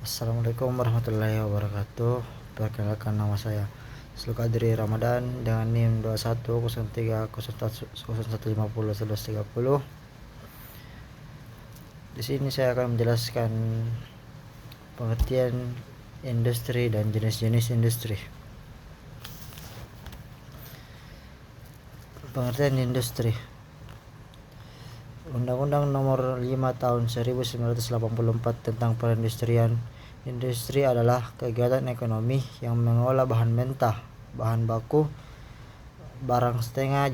Assalamualaikum warahmatullahi wabarakatuh. Perkenalkan, nama saya Sulkadri Ramadan dengan NIM 21030101501130. Di sini saya akan menjelaskan pengertian industri dan jenis-jenis industri. Pengertian industri. Undang-Undang Nomor 5 Tahun 1984 tentang Perindustrian. Industri adalah kegiatan ekonomi yang mengolah bahan mentah, bahan baku, barang setengah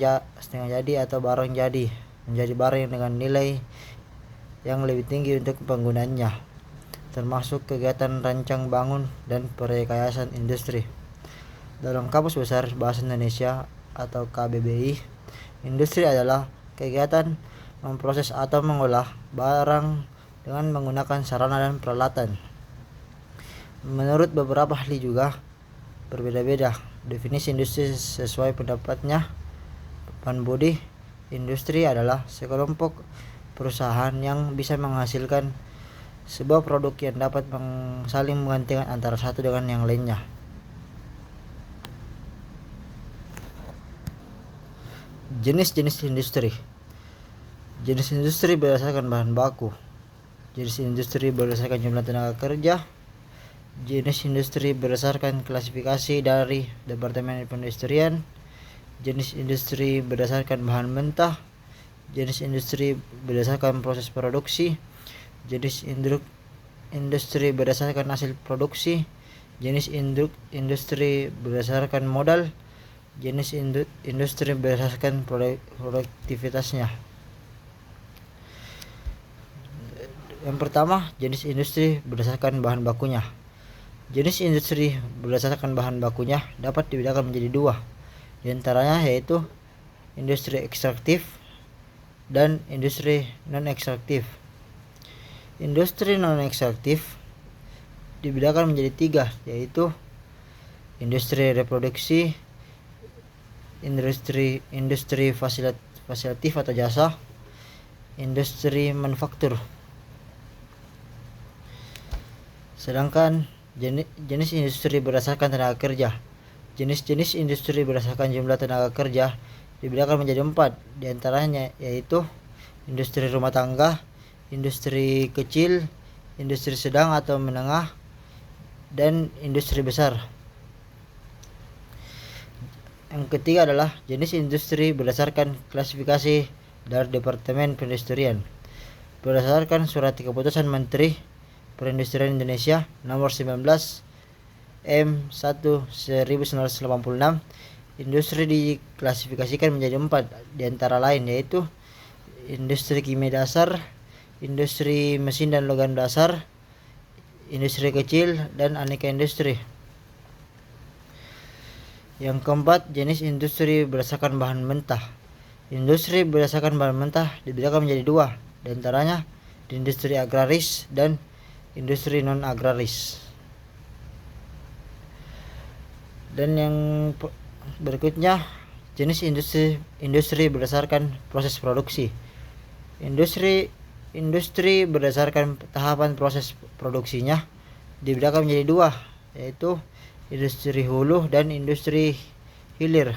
jadi atau barang jadi menjadi barang dengan nilai yang lebih tinggi untuk penggunanya, termasuk kegiatan rancang bangun dan perekayasan industri. Dalam Kamus Besar Bahasa Indonesia atau KBBI, industri adalah kegiatan memproses atau mengolah barang dengan menggunakan sarana dan peralatan. Menurut beberapa ahli juga berbeda-beda definisi industri sesuai pendapatnya. Van Budi, industri adalah sekelompok perusahaan yang bisa menghasilkan sebuah produk yang dapat saling menggantikan antara satu dengan yang lainnya. Jenis-jenis industri. Jenis industri berdasarkan bahan baku. Jenis industri berdasarkan jumlah tenaga kerja. Jenis industri berdasarkan klasifikasi dari Departemen Perindustrian. Jenis industri berdasarkan bahan mentah. Jenis industri berdasarkan proses produksi. Jenis industri berdasarkan hasil produksi. Jenis industri berdasarkan modal. Jenis industri berdasarkan produktivitasnya. Yang pertama, jenis industri berdasarkan bahan bakunya. Jenis industri berdasarkan bahan bakunya dapat dibedakan menjadi dua, di antaranya yaitu industri ekstraktif dan industri non-ekstraktif. Industri non-ekstraktif dibedakan menjadi tiga, yaitu industri reproduksi, industri fasilitif atau jasa, industri manufaktur. Sedangkan jenis industri berdasarkan tenaga kerja. Jenis-jenis industri berdasarkan jumlah tenaga kerja dibedakan menjadi 4, di antaranya yaitu industri rumah tangga, industri kecil, industri sedang atau menengah, dan industri besar. Yang ketiga adalah jenis industri berdasarkan klasifikasi dari Departemen Perindustrian. Berdasarkan Surat Keputusan Menteri Perindustrian Indonesia Nomor 19 M1 1986, industri diklasifikasikan menjadi 4, di antara lain yaitu industri kimia dasar, industri mesin dan logam dasar, industri kecil, dan aneka industri. Yang keempat, jenis industri berdasarkan bahan mentah. Industri berdasarkan bahan mentah dibedakan menjadi dua, di antaranya industri agraris dan industri non-agraris. Dan yang berikutnya, jenis industri berdasarkan proses produksi. Industri berdasarkan tahapan proses produksinya dibedakan menjadi dua, yaitu industri hulu dan industri hilir.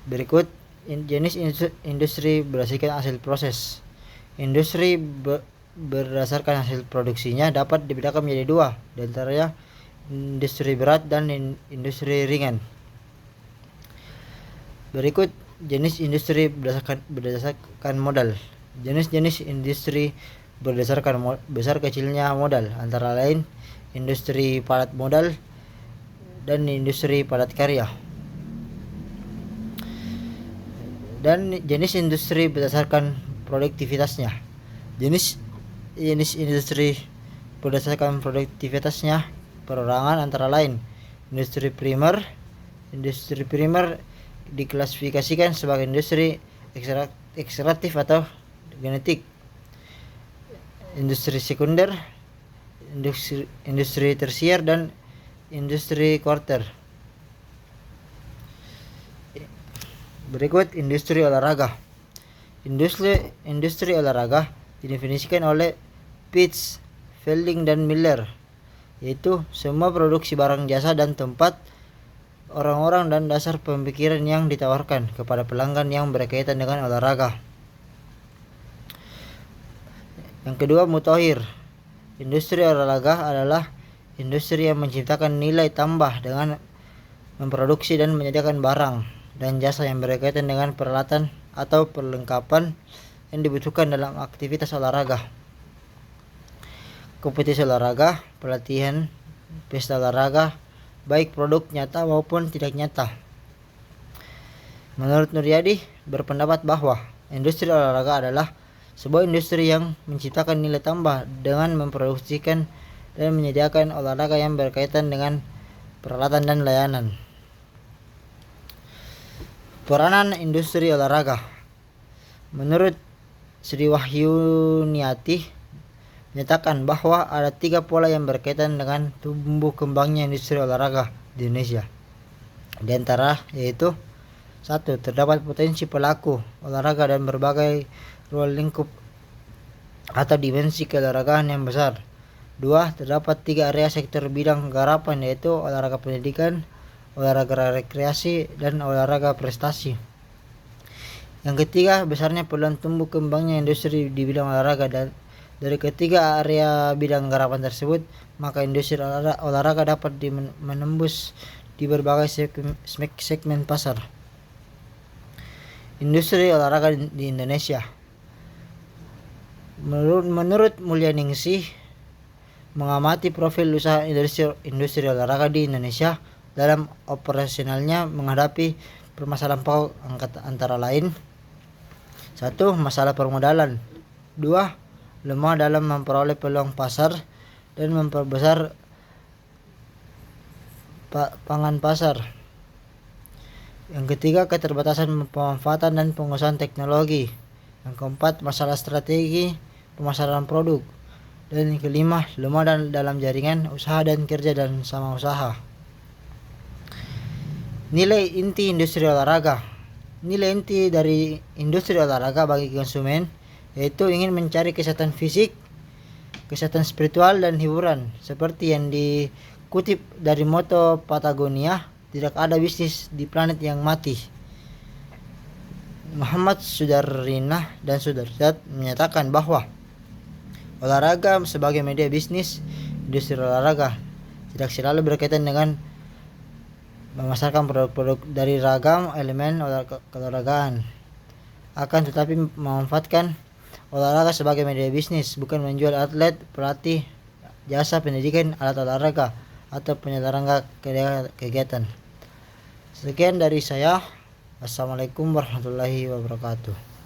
Berikut jenis industri berdasarkan hasil proses. Industri berdasarkan hasil produksinya dapat dibedakan menjadi dua, di antaranya industri berat dan industri ringan. Berikut jenis industri berdasarkan modal. Jenis-jenis industri berdasarkan besar kecilnya modal, antara lain industri padat modal dan industri padat karya. Dan jenis industri berdasarkan produktivitasnya. Jenis industri berdasarkan produktivitasnya perorangan antara lain industri primer. Industri primer diklasifikasikan sebagai industri ekstraktif atau genetik. Industri sekunder, industri tersier, dan industri kuarter. Berikut industri olahraga. Industri olahraga didefinisikan oleh Pitts Fielding dan Miller, yaitu semua produksi barang jasa dan tempat, orang-orang dan dasar pemikiran yang ditawarkan kepada pelanggan yang berkaitan dengan olahraga. Yang kedua, Mutahhir. Industri olahraga adalah industri yang menciptakan nilai tambah dengan memproduksi dan menyediakan barang dan jasa yang berkaitan dengan peralatan atau perlengkapan yang dibutuhkan dalam aktivitas olahraga, kompetisi olahraga, pelatihan, pesta olahraga, baik produk nyata maupun tidak nyata. Menurut Nuryadi berpendapat bahwa industri olahraga adalah sebuah industri yang menciptakan nilai tambah dengan memproduksikan dan menyediakan olahraga yang berkaitan dengan peralatan dan layanan. Peranan industri olahraga. Menurut Sri Wahyuniati menyatakan bahwa ada 3 pola yang berkaitan dengan tumbuh kembangnya industri olahraga di Indonesia. Di antara yaitu 1. Terdapat potensi pelaku olahraga dan berbagai ruang lingkup atau dimensi keolahragaan yang besar. 2. Terdapat 3 area sektor bidang garapan, yaitu olahraga pendidikan, olahraga rekreasi, dan olahraga prestasi. Yang ketiga, besarnya peluang tumbuh kembangnya industri di bidang olahraga, dan dari ketiga area bidang garapan tersebut, maka industri olahraga dapat menembus di berbagai segmen pasar. Industri olahraga di Indonesia. Menurut Mulyaningsih, mengamati profil usaha industri olahraga di Indonesia dalam operasionalnya menghadapi permasalahan pokok antara lain: 1. Masalah permodalan. 2. Lemah dalam memperoleh peluang pasar dan memperbesar pangan pasar. Yang ketiga, keterbatasan pemanfaatan dan penguasaan teknologi. Yang keempat, masalah strategi pemasaran produk. Dan yang kelima, lemah dalam jaringan usaha dan kerja dan sama usaha. Nilai inti industri olahraga. Nilai inti dari industri olahraga bagi konsumen yaitu ingin mencari kesehatan fisik, kesehatan spiritual, dan hiburan. Seperti yang dikutip dari moto Patagonia, tidak ada bisnis di planet yang mati. Muhammad Sudarrinah dan Sudarsat menyatakan bahwa olahraga sebagai media bisnis, industri olahraga tidak selalu berkaitan dengan memasarkan produk-produk dari ragam elemen olahragaan, akan tetapi memanfaatkan olahraga sebagai media bisnis, bukan menjual atlet, pelatih, jasa pendidikan, alat olahraga, atau penyelenggara kegiatan. Sekian dari saya. Assalamualaikum warahmatullahi wabarakatuh.